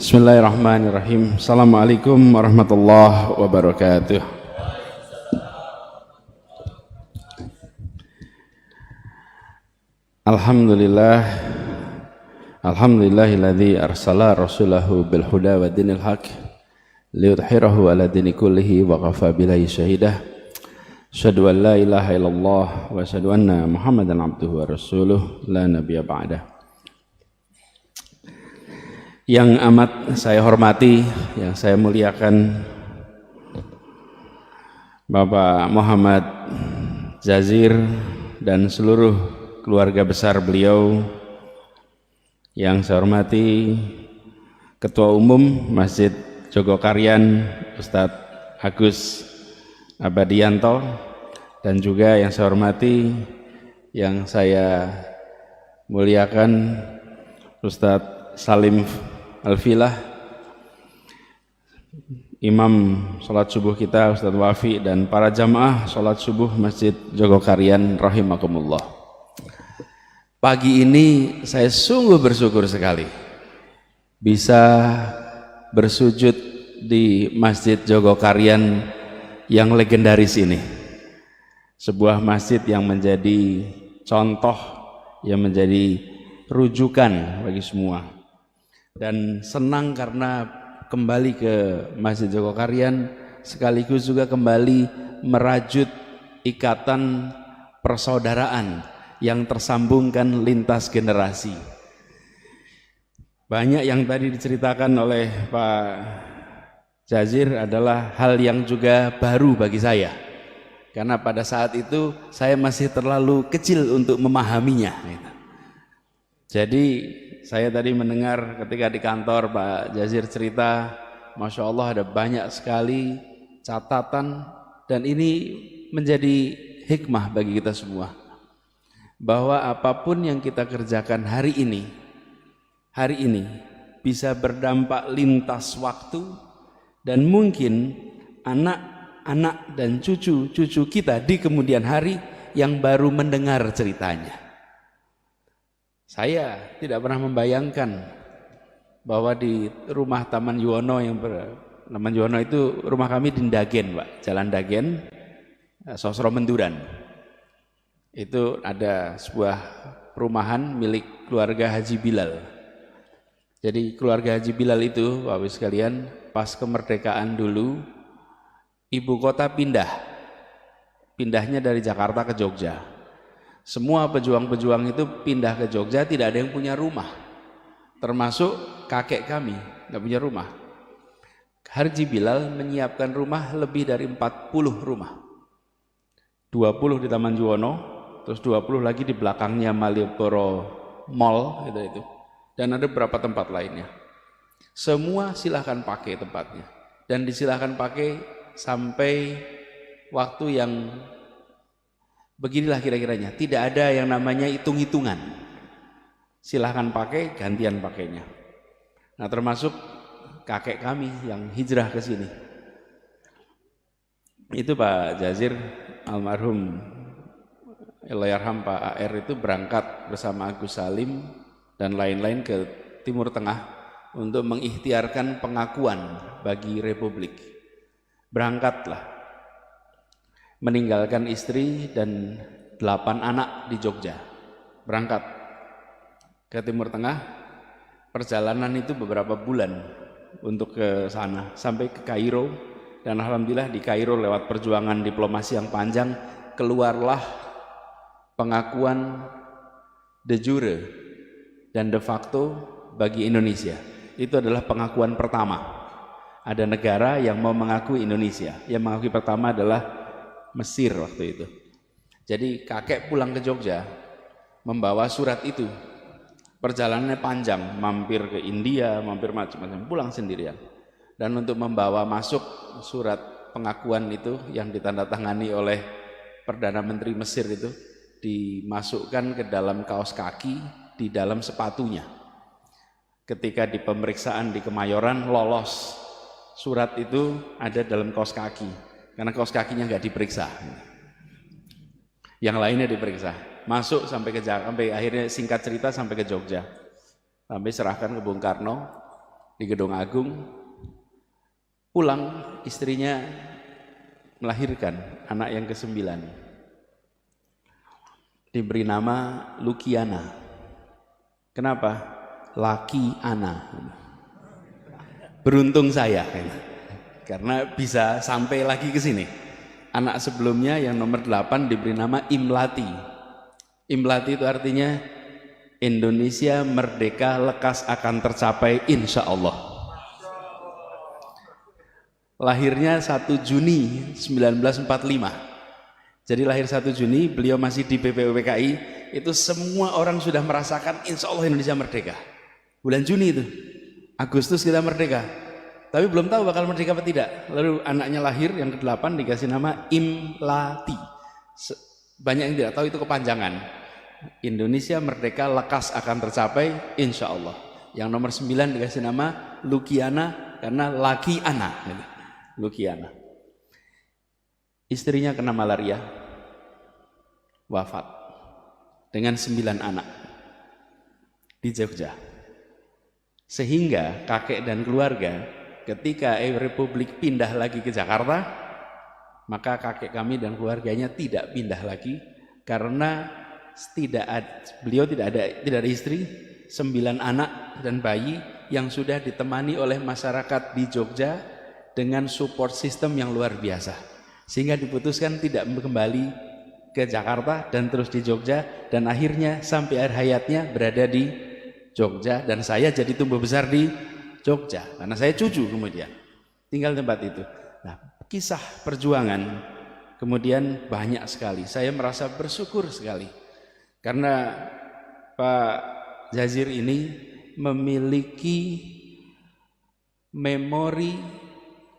Bismillahirrahmanirrahim. Assalamualaikum warahmatullahi wabarakatuh. Alhamdulillahilladzi arsala rasulahu bil huda wa dinil haq liyudhhirahu ala dini kullihi wa kafa billahi syahidah. Asyhadu an la ilaha illallah wa asyhadu anna Muhammadan abduhu wa rasuluh la nabiyya ba'dah. Yang amat saya hormati, yang saya muliakan, Bapak Muhammad Jazir dan seluruh keluarga besar beliau. Yang saya hormati Ketua Umum Masjid Jogokarian Ustadz Agus Abadianto, dan juga yang saya hormati, yang saya muliakan Ustadz Salim Alfilah, Imam sholat subuh kita Ustadz Wafi, dan para jamaah sholat subuh Masjid Jogokarian rahimakumullah. Pagi ini saya sungguh bersyukur sekali bisa bersujud di Masjid Jogokarian yang legendaris ini, sebuah masjid yang menjadi contoh, yang menjadi rujukan bagi semua. Dan senang karena kembali ke Masjid Jogokarian sekaligus juga kembali merajut ikatan persaudaraan yang tersambungkan lintas generasi. Banyak yang tadi diceritakan oleh Pak Jazir adalah hal yang juga baru bagi saya, karena pada saat itu saya masih terlalu kecil untuk memahaminya. Jadi saya tadi mendengar ketika di kantor Pak Jazir cerita, Masya Allah ada banyak sekali catatan, dan ini menjadi hikmah bagi kita semua, bahwa apapun yang kita kerjakan hari ini bisa berdampak lintas waktu, dan mungkin anak-anak dan cucu-cucu kita di kemudian hari yang baru mendengar ceritanya. Saya tidak pernah membayangkan bahwa di rumah Taman Yuwono Taman Yuwono itu rumah kami di Ndagen, Pak, Jalan Ndagen, Sosro Menduran. Itu ada sebuah perumahan milik keluarga Haji Bilal. Jadi keluarga Haji Bilal itu, Bapak Ibu sekalian, pas kemerdekaan dulu ibu kota pindahnya dari Jakarta ke Jogja. Semua pejuang-pejuang itu pindah ke Jogja, tidak ada yang punya rumah, termasuk kakek kami nggak punya rumah. Haji Bilal menyiapkan rumah lebih dari 40 rumah, 20 di Taman Juwono, terus 20 lagi di belakangnya Malioboro Mall itu, dan ada beberapa tempat lainnya. Semua silahkan pakai tempatnya, dan disilahkan pakai sampai waktu yang beginilah kira-kiranya, tidak ada yang namanya hitung-hitungan, silahkan pakai, gantian pakainya. Nah, termasuk kakek kami yang hijrah ke sini, itu Pak Jazir almarhum Allahyarham Pak AR itu berangkat bersama Agus Salim dan lain-lain ke Timur Tengah untuk mengikhtiarkan pengakuan bagi Republik. Berangkatlah, meninggalkan istri dan 8 anak di Jogja, berangkat ke Timur Tengah. Perjalanan itu beberapa bulan untuk ke sana, sampai ke Kairo, dan alhamdulillah di Kairo lewat perjuangan diplomasi yang panjang keluarlah pengakuan de jure dan de facto bagi Indonesia. Itu adalah pengakuan pertama. Ada negara yang mau mengakui Indonesia, yang mengakui pertama adalah Mesir waktu itu. Jadi kakek pulang ke Jogja membawa surat itu. Perjalanannya panjang, mampir ke India, mampir macam-macam, pulang sendirian. Dan untuk membawa masuk surat pengakuan itu yang ditandatangani oleh Perdana Menteri Mesir itu, dimasukkan ke dalam kaos kaki di dalam sepatunya. Ketika di pemeriksaan di Kemayoran lolos, surat itu ada dalam kaos kaki. Karena kaos kakinya nggak diperiksa, yang lainnya diperiksa. Masuk sampai akhirnya singkat cerita sampai ke Jogja, sampai serahkan ke Bung Karno. di Gedung Agung. Pulang istrinya melahirkan anak yang ke-9. Diberi nama Lukiana. Kenapa? Laki Ana. Beruntung saya karena bisa sampai lagi ke sini. Anak sebelumnya yang nomor 8 diberi nama Imlati. Imlati itu artinya Indonesia merdeka lekas akan tercapai insya Allah. Lahirnya 1 Juni 1945. Jadi lahir 1 Juni, beliau masih di BPUPKI, itu semua orang sudah merasakan insya Allah Indonesia merdeka. Bulan Juni itu, Agustus kita merdeka. Tapi belum tahu bakal merdeka apa tidak. Lalu anaknya lahir yang ke-8 dikasih nama Imlati. Banyak yang tidak tahu itu kepanjangan. Indonesia merdeka lekas akan tercapai insya Allah. Yang nomor 9 dikasih nama Lukiana karena laki anak. Lukiana. Istrinya kena malaria, wafat dengan 9 anak di Jogja. Sehingga kakek dan keluarga ketika Republik pindah lagi ke Jakarta, maka kakek kami dan keluarganya tidak pindah lagi karena beliau tidak ada istri, 9 anak dan bayi yang sudah ditemani oleh masyarakat di Jogja dengan support system yang luar biasa, sehingga diputuskan tidak kembali ke Jakarta dan terus di Jogja, dan akhirnya sampai akhir hayatnya berada di Jogja, dan saya jadi tumbuh besar di Jogja karena saya cucu kemudian tinggal tempat itu. Nah, kisah perjuangan kemudian banyak sekali. Saya merasa bersyukur sekali karena Pak Jazir ini memiliki memori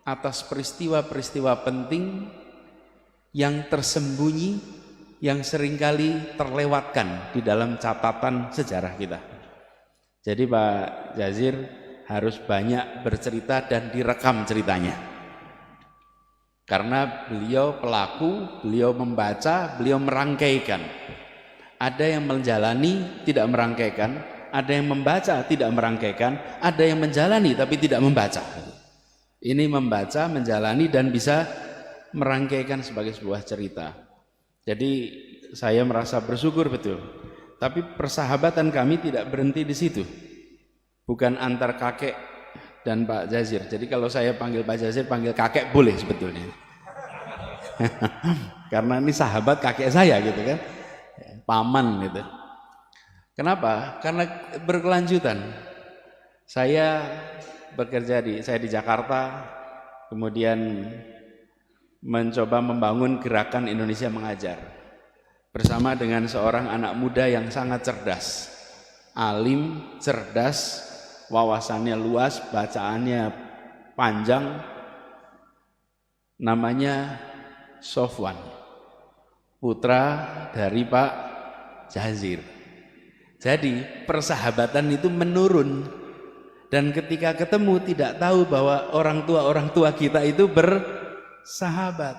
atas peristiwa-peristiwa penting yang tersembunyi, yang seringkali terlewatkan di dalam catatan sejarah kita. Jadi Pak Jazir harus banyak bercerita dan direkam ceritanya. Karena beliau pelaku, beliau membaca, beliau merangkaikan. Ada yang menjalani tidak merangkaikan, ada yang membaca tidak merangkaikan, ada yang menjalani tapi tidak membaca. Ini membaca, menjalani dan bisa merangkaikan sebagai sebuah cerita. Jadi saya merasa bersyukur betul. Tapi persahabatan kami tidak berhenti di situ. Bukan antar kakek dan Pak Jazir. Jadi kalau saya panggil Pak Jazir, panggil kakek boleh sebetulnya. Karena ini sahabat kakek saya gitu kan. Paman gitu. Kenapa? Karena berkelanjutan. Saya di Jakarta, kemudian mencoba membangun gerakan Indonesia Mengajar bersama dengan seorang anak muda yang sangat cerdas, alim, cerdas, wawasannya luas, bacaannya panjang, namanya Sofwan, putra dari Pak Jazir. Jadi persahabatan itu menurun. Dan ketika ketemu tidak tahu bahwa orang tua kita itu bersahabat.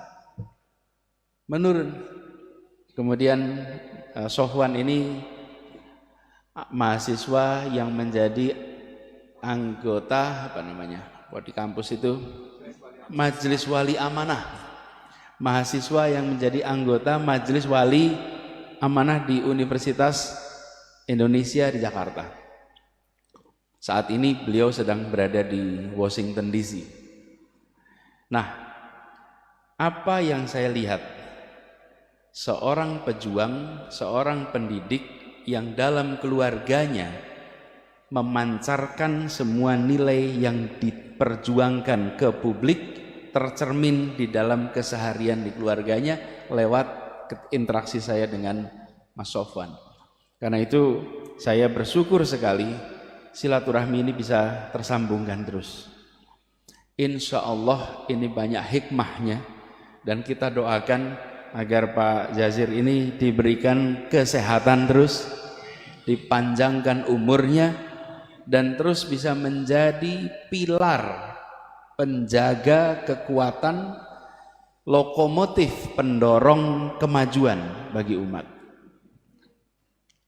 Menurun. Kemudian Sofwan ini mahasiswa yang menjadi anggota di kampus itu Majelis Wali Amanah. Mahasiswa yang menjadi anggota Majelis Wali Amanah di Universitas Indonesia di Jakarta. Saat ini beliau sedang berada di Washington DC. Nah, apa yang saya lihat? Seorang pejuang, seorang pendidik yang dalam keluarganya memancarkan semua nilai yang diperjuangkan ke publik, tercermin di dalam keseharian di keluarganya lewat interaksi saya dengan Mas Sofwan. Karena itu saya bersyukur sekali silaturahmi ini bisa tersambungkan terus. Insya Allah ini banyak hikmahnya, dan kita doakan agar Pak Jazir ini diberikan kesehatan terus, dipanjangkan umurnya, dan terus bisa menjadi pilar penjaga kekuatan, lokomotif pendorong kemajuan bagi umat.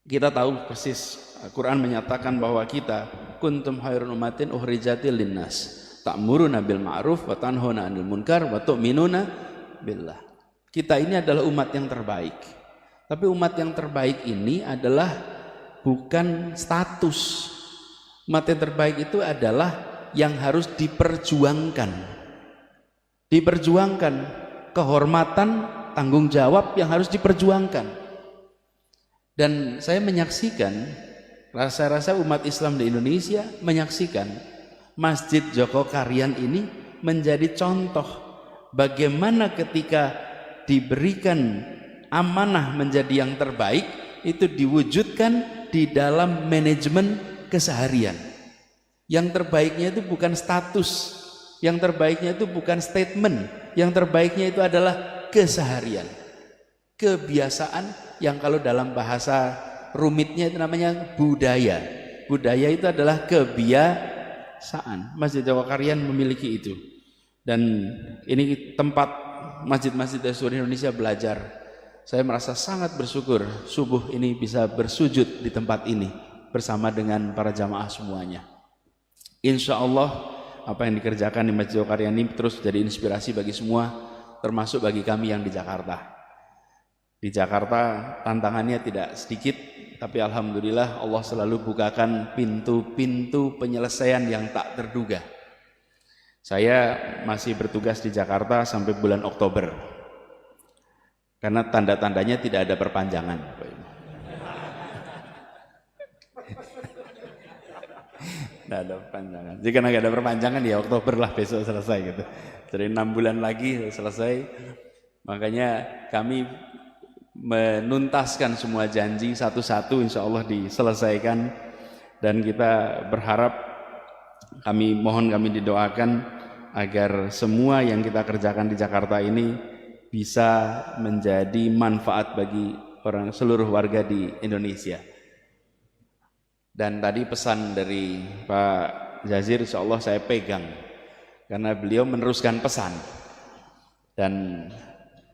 Kita tahu persis Al-Quran menyatakan bahwa kita kuntum khairum ummatin ukhrijatil linnas ta'muruna bil ma'ruf wa tanhauna 'anil munkar wa tu'minuna billah. Kita ini adalah umat yang terbaik. Tapi umat yang terbaik ini adalah bukan status. Umat yang terbaik itu adalah yang harus diperjuangkan. Diperjuangkan kehormatan, tanggung jawab yang harus diperjuangkan. Dan saya menyaksikan, rasa-rasa umat Islam di Indonesia menyaksikan Masjid Jogokarian ini menjadi contoh bagaimana ketika diberikan amanah menjadi yang terbaik itu diwujudkan di dalam manajemen keseharian. Yang terbaiknya itu bukan status, yang terbaiknya itu bukan statement, yang terbaiknya itu adalah keseharian, kebiasaan yang kalau dalam bahasa rumitnya itu namanya budaya. Budaya itu adalah kebiasaan. Masjid Jogokarian memiliki itu. Dan ini tempat masjid-masjid dari seluruh Indonesia belajar. Saya merasa sangat bersyukur subuh ini bisa bersujud di tempat ini bersama dengan para jamaah semuanya. Insya Allah apa yang dikerjakan di Masjid Jogokarian ini terus jadi inspirasi bagi semua, termasuk bagi kami yang di Jakarta. Di Jakarta tantangannya tidak sedikit, tapi alhamdulillah Allah selalu bukakan pintu-pintu penyelesaian yang tak terduga. Saya masih bertugas di Jakarta sampai bulan Oktober. Karena tanda-tandanya tidak ada perpanjangan. Tidak ada perpanjangan. Jika nggak ada perpanjangan ya Oktober lah besok selesai gitu. Jadi 6 bulan lagi selesai. Makanya kami menuntaskan semua janji satu-satu insya Allah diselesaikan. Dan kita berharap, kami didoakan agar semua yang kita kerjakan di Jakarta ini bisa menjadi manfaat bagi seluruh warga di Indonesia. Dan tadi pesan dari Pak Jazir insya Allah saya pegang karena beliau meneruskan pesan, dan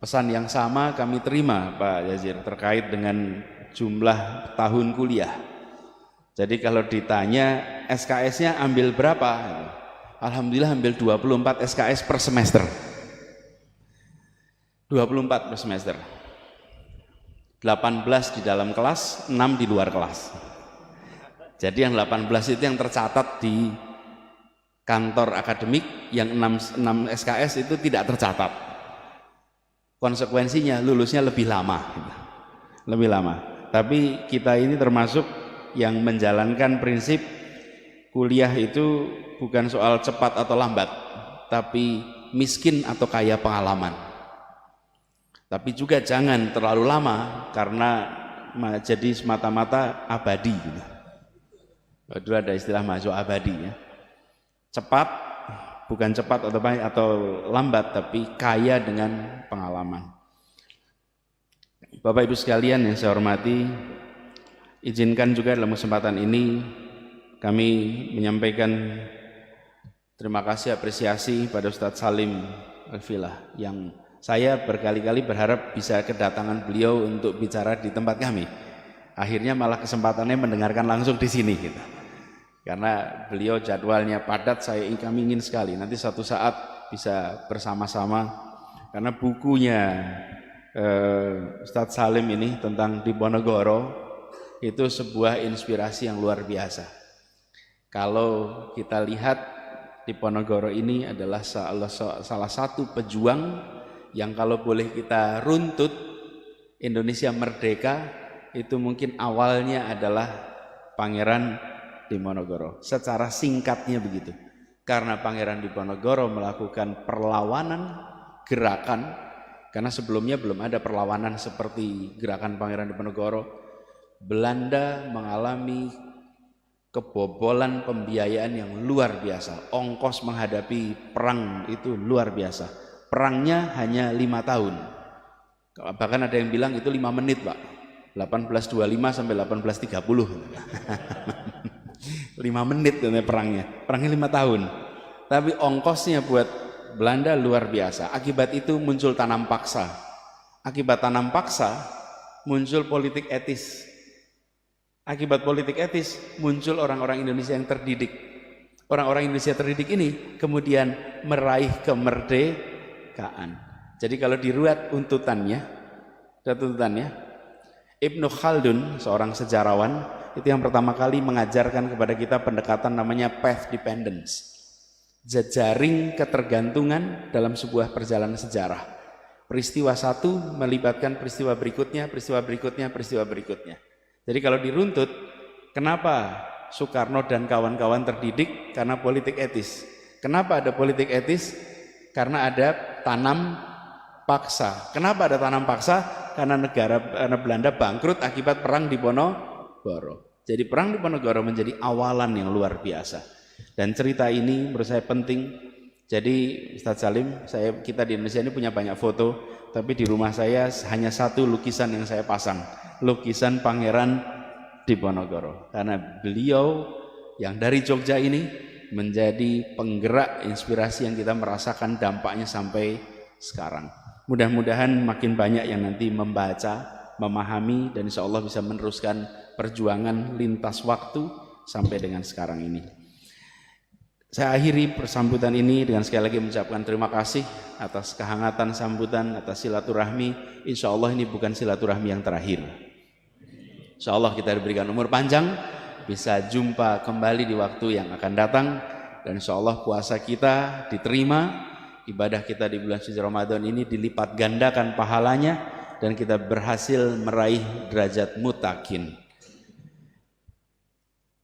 pesan yang sama kami terima Pak Jazir terkait dengan jumlah tahun kuliah. Jadi kalau ditanya SKS-nya ambil berapa? Alhamdulillah ambil 24 SKS per semester. 24 per semester. 18 di dalam kelas, 6 di luar kelas. Jadi yang 18 itu yang tercatat di kantor akademik, yang 6 SKS itu tidak tercatat. Konsekuensinya lulusnya lebih lama. Lebih lama. Tapi kita ini termasuk yang menjalankan prinsip kuliah itu bukan soal cepat atau lambat, tapi miskin atau kaya pengalaman. Tapi juga jangan terlalu lama karena jadi semata-mata abadi. Dulu ada istilah mahasiswa abadi ya. Cepat, bukan cepat atau lambat, tapi kaya dengan pengalaman. Bapak Ibu sekalian yang saya hormati, izinkan juga dalam kesempatan ini kami menyampaikan terima kasih apresiasi pada Ustadz Salim Al-Filah yang saya berkali-kali berharap bisa kedatangan beliau untuk bicara di tempat kami. Akhirnya malah kesempatannya mendengarkan langsung di sini gitu. Karena beliau jadwalnya padat, kami ingin sekali nanti suatu saat bisa bersama-sama, karena bukunya Ustadz Salim ini tentang Diponegoro itu sebuah inspirasi yang luar biasa. Kalau kita lihat Diponegoro ini adalah salah satu pejuang yang kalau boleh kita runtut Indonesia merdeka itu mungkin awalnya adalah Pangeran Diponegoro. Secara singkatnya begitu. Karena Pangeran Diponegoro melakukan perlawanan, gerakan, karena sebelumnya belum ada perlawanan seperti gerakan Pangeran Diponegoro. Belanda mengalami kebobolan pembiayaan yang luar biasa. Ongkos menghadapi perang itu luar biasa. Perangnya hanya 5 tahun. Bahkan ada yang bilang itu 5 menit Pak. 1825 sampai 1830. 5 menit perangnya. Perangnya 5 tahun. Tapi ongkosnya buat Belanda luar biasa. Akibat itu muncul tanam paksa. Akibat tanam paksa muncul politik etis. Akibat politik etis muncul orang-orang Indonesia yang terdidik. Orang-orang Indonesia terdidik ini kemudian meraih kemerdekaan. Jadi kalau diruat tuntutannya, Ibnu Khaldun, seorang sejarawan, itu yang pertama kali mengajarkan kepada kita pendekatan namanya path dependence. Jejaring ketergantungan dalam sebuah perjalanan sejarah. Peristiwa satu melibatkan peristiwa berikutnya, peristiwa berikutnya, peristiwa berikutnya. Jadi kalau diruntut, kenapa Soekarno dan kawan-kawan terdidik? Karena politik etis. Kenapa ada politik etis? Karena ada tanam paksa. Kenapa ada tanam paksa? Karena negara Belanda bangkrut akibat perang di Ponorogo. Jadi perang di Ponorogo menjadi awalan yang luar biasa. Dan cerita ini menurut saya penting. Jadi Ustadz Salim, kita di Indonesia ini punya banyak foto, tapi di rumah saya hanya satu lukisan yang saya pasang, lukisan Pangeran Diponegoro. Karena beliau yang dari Jogja ini menjadi penggerak inspirasi yang kita merasakan dampaknya sampai sekarang. Mudah-mudahan makin banyak yang nanti membaca, memahami, dan insya Allah bisa meneruskan perjuangan lintas waktu sampai dengan sekarang ini. Saya akhiri persambutan ini dengan sekali lagi mengucapkan terima kasih atas kehangatan sambutan, atas silaturahmi. Insya Allah ini bukan silaturahmi yang terakhir. Insya Allah kita diberikan umur panjang, bisa jumpa kembali di waktu yang akan datang, dan insya Allah puasa kita diterima, ibadah kita di bulan suci Ramadan ini dilipat gandakan pahalanya, dan kita berhasil meraih derajat mutakin.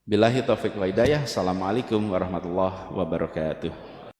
Billahi taufiq wa hidayah. Assalamualaikum warahmatullahi wabarakatuh.